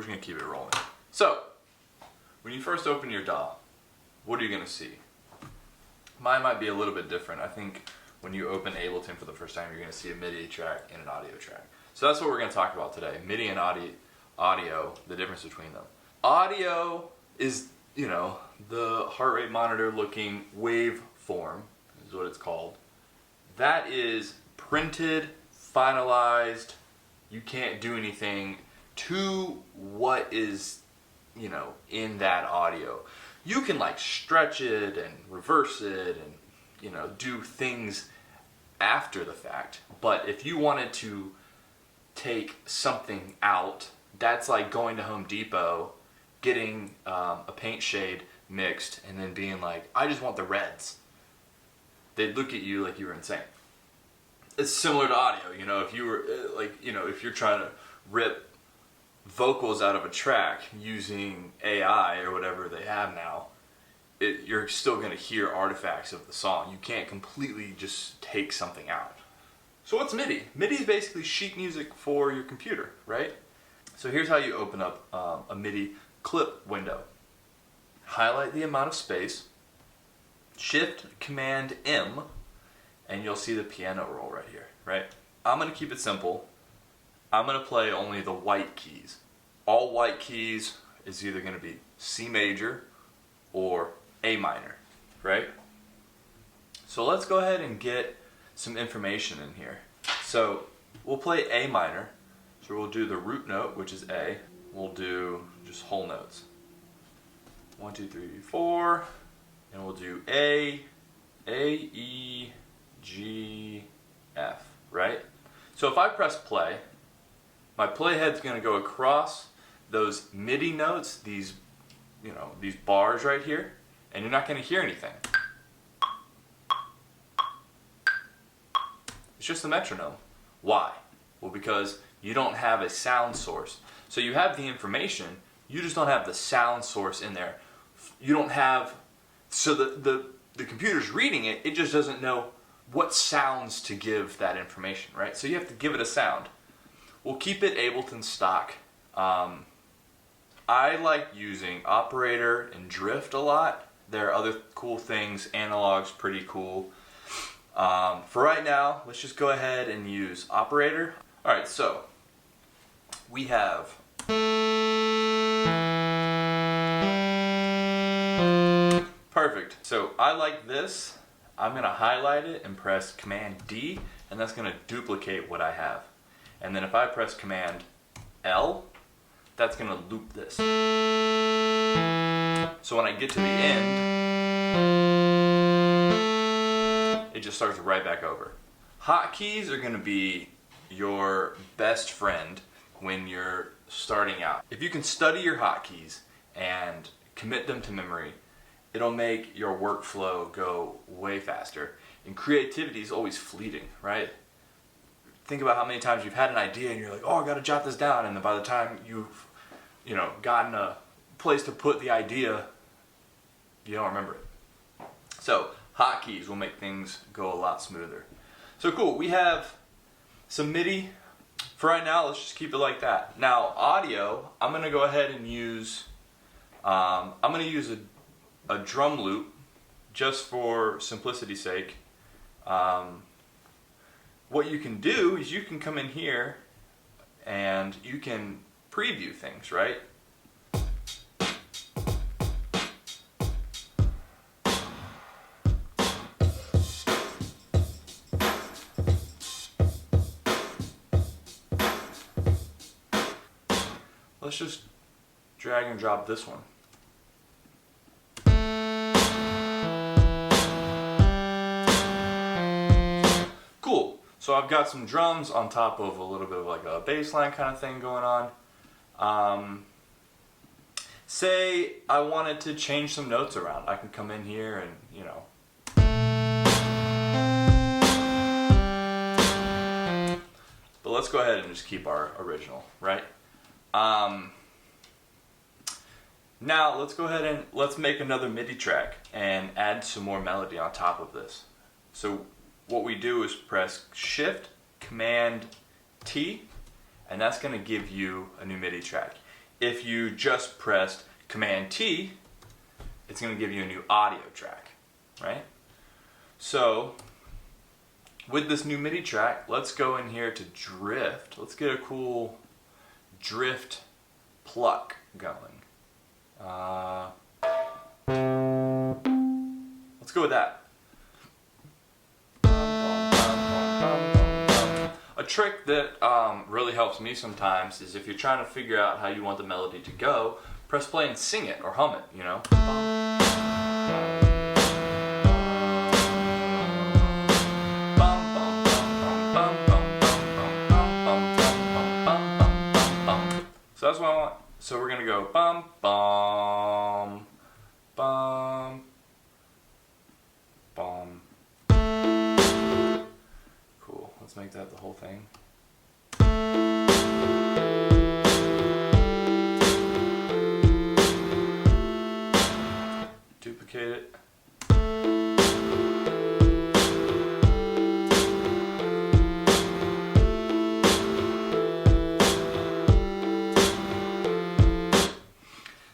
we're just gonna keep it rolling. So, when you first open your DAW, what are you gonna see? Mine might be a little bit different. I think when you open Ableton for the first time, you're gonna see a MIDI track and an audio track. So that's what we're gonna talk about today, MIDI and audio, the difference between them. Audio is, you know, the heart rate monitor looking waveform, is what it's called. That is printed, finalized, you can't do anything to what is, you know, in that audio. You can like stretch it and reverse it and, you know, do things after the fact. But if you wanted to take something out, that's like going to Home Depot, getting a paint shade mixed, and then being like, I just want the reds. They'd look at you like you were insane. It's similar to audio, you know, if you were like, you know, if you're trying to rip vocals out of a track using AI or whatever they have now, you're still going to hear artifacts of the song. You can't completely just take something out. So what's MIDI? MIDI is basically sheet music for your computer, right? So here's how you open up a MIDI clip window. Highlight the amount of space, Shift Command M, and you'll see the piano roll right here, right? I'm going to keep it simple. I'm going to play only the white keys. All white keys is either going to be C major or A minor, right? So let's go ahead and get some information in here. So we'll play A minor. So we'll do the root note, which is A. We'll do just whole notes. 1, 2, 3, 4. And we'll do A, E, G, F, right? So if I press play, my playhead's going to go across those MIDI notes, these, you know, these bars right here, and you're not going to hear anything. It's just a metronome. Why? Well, because you don't have a sound source. So you have the information, you just don't have the sound source in there. You don't have, so the computer's reading it, it just doesn't know what sounds to give that information, right? So you have to give it a sound. We'll keep it Ableton stock. I like using operator and drift a lot. There are other cool things. Analog's pretty cool. For right now, let's just go ahead and use operator. Alright, so we have perfect. So I like this. I'm going to highlight it and press Command D, and that's going to duplicate what I have. And then if I press Command L, that's going to loop this. So when I get to the end, it just starts right back over. Hotkeys are going to be your best friend when you're starting out. If you can study your hotkeys and commit them to memory, it'll make your workflow go way faster. And creativity is always fleeting, right? Think about how many times you've had an idea and you're like, oh, I gotta jot this down, and then by the time you've, you know, gotten a place to put the idea, you don't remember it. So hotkeys will make things go a lot smoother. So cool, we have some MIDI. For right now, let's just keep it like that. Now audio, I'm gonna go ahead and use, I'm gonna use a drum loop just for simplicity's sake. What you can do is you can come in here and you can preview things, right? Let's just drag and drop this one. Cool. So I've got some drums on top of a little bit of like a bass line kind of thing going on. Say I wanted to change some notes around. I can come in here and, you know. But let's go ahead and just keep our original, right? Now let's go ahead and let's make another MIDI track and add some more melody on top of this. So what we do is press Shift Command T, and that's going to give you a new MIDI track. if you just pressed Command T, it's going to give you a new audio track, right? So with this new MIDI track, let's go in here to drift. Let's get a cool drift pluck going. Let's go with that. A trick that really helps me sometimes is if you're trying to figure out how you want the melody to go, press play and sing it or hum it, you know? So that's what I want. So we're gonna go bum bum bum bum. Cool. Let's make that the whole thing. Duplicate it.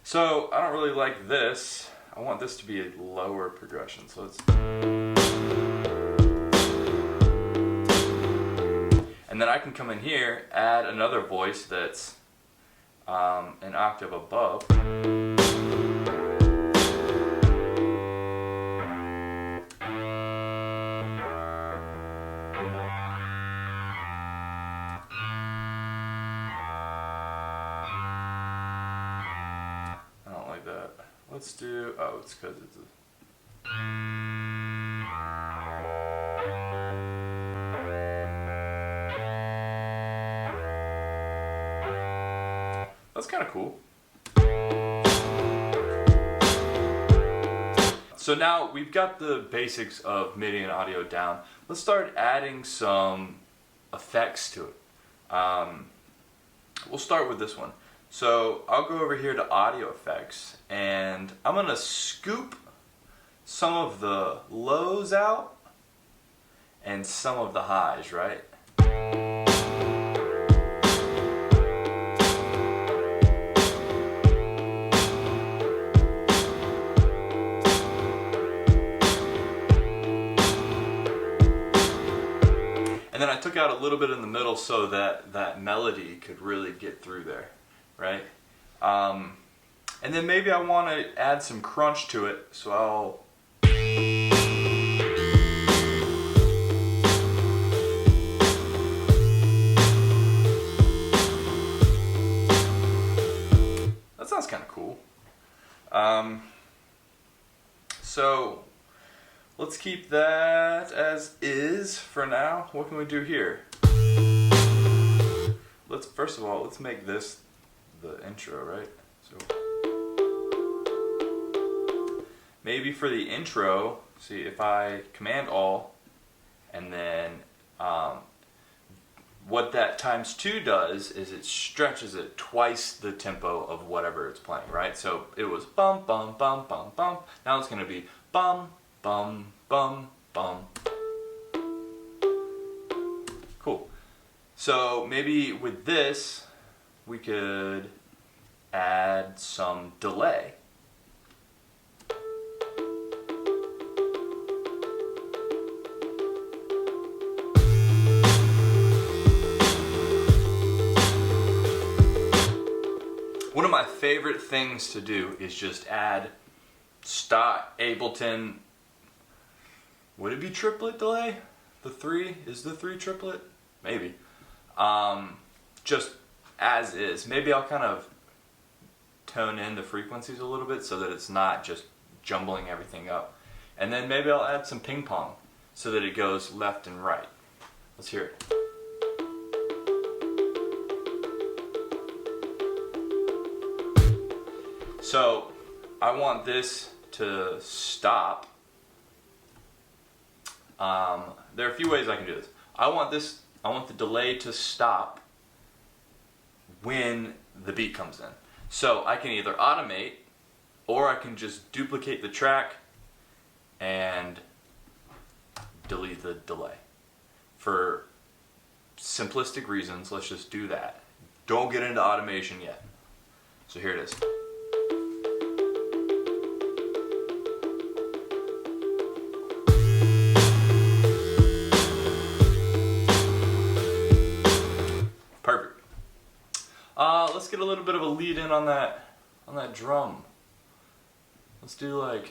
So I don't really like this. I want this to be a lower progression. So let's. And then I can come in here, add another voice that's an octave above. Let's do, oh, it's because it's a... That's kind of cool. So now we've got the basics of MIDI and audio down. Let's start adding some effects to it. We'll start with this one. So I'll go over here to audio effects and I'm going to scoop some of the lows out and some of the highs, right? And then I took out a little bit in the middle so that that melody could really get through there. Right? And then maybe I want to add some crunch to it, so I'll... That sounds kind of cool. So let's keep that as is for now. What can we do here? First of all, let's make this the intro, right? So maybe for the intro, see if I Command All and then what that ×2 does is it stretches it twice the tempo of whatever it's playing, right? So it was bum bum bum bum bum. Now it's gonna be bum bum bum bum. Cool. So maybe with this we could add some delay. One of my favorite things to do is just add stock Ableton. Would it be triplet delay? The 3? Is the 3 triplet? Maybe. Just as is. Maybe I'll kind of tone in the frequencies a little bit so that it's not just jumbling everything up. And then maybe I'll add some ping pong so that it goes left and right. Let's hear it. So I want this to stop. There are a few ways I can do this. I want the delay to stop when the beat comes in. So I can either automate or I can just duplicate the track and delete the delay. For simplistic reasons, let's just do that. Don't get into automation yet. So here it is. Perfect. Let's get a little bit of a lead in on that drum. Let's do like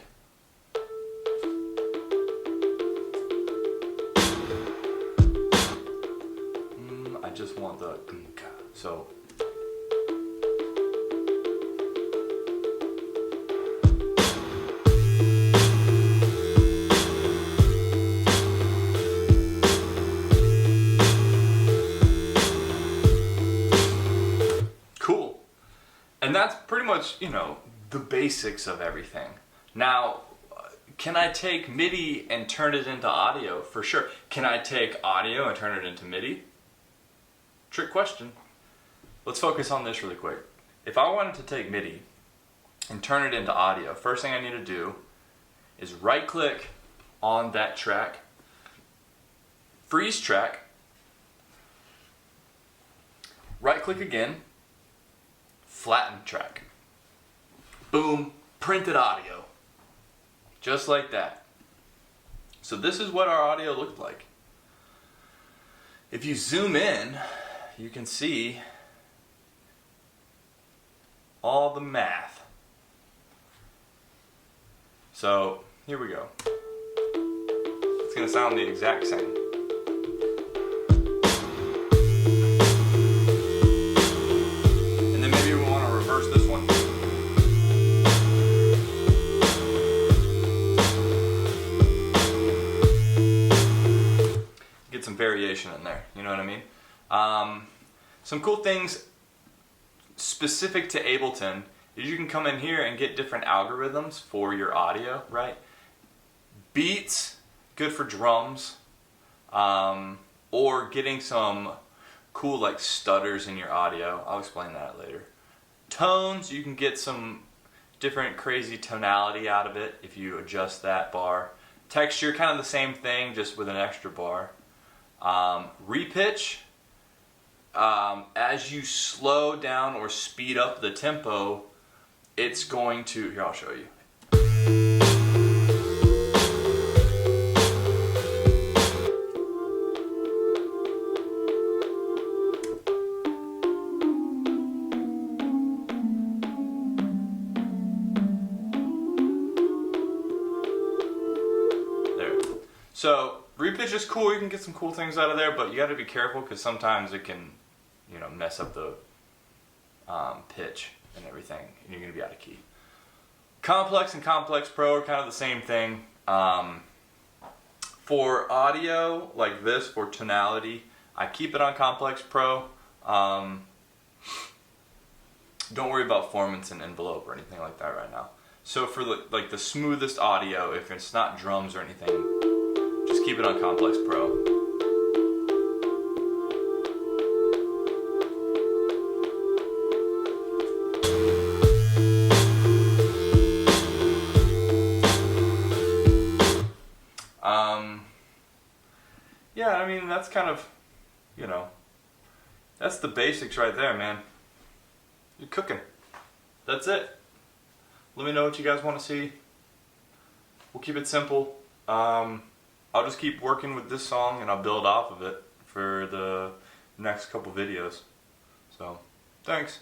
I just want the so cool. And that's pretty much, you know, the basics of everything. Now, can I take MIDI and turn it into audio? For sure. Can I take audio and turn it into MIDI? Trick question. Let's focus on this really quick. If I wanted to take MIDI and turn it into audio, first thing I need to do is right click on that track, freeze track, right click again, flatten track. Boom, printed audio. Just like that. So this is what our audio looked like. If you zoom in, you can see all the math. So here we go. It's going to sound the exact same. And then maybe we want to reverse this one. Get some variation in there, you know what I mean? Some cool things specific to Ableton is you can come in here and get different algorithms for your audio, right? Beats, good for drums, or getting some cool like stutters in your audio. I'll explain that later. Tones, you can get some different crazy tonality out of it if you adjust that bar. Texture, kind of the same thing, just with an extra bar. Repitch, as you slow down or speed up the tempo, it's going to, here I'll show you. There. So repitch is cool, you can get some cool things out of there, but you got to be careful because sometimes it can, you know, mess up the pitch and everything, and you're going to be out of key. Complex and Complex Pro are kind of the same thing. For audio like this, for tonality, I keep it on Complex Pro. Don't worry about formants and envelope or anything like that right now. So for the smoothest audio, if it's not drums or anything, just keep it on Complex Pro. Yeah, I mean, that's kind of, you know, that's the basics right there, man. You're cooking. That's it. Let me know what you guys want to see. We'll keep it simple. I'll just keep working with this song and I'll build off of it for the next couple videos. So, thanks.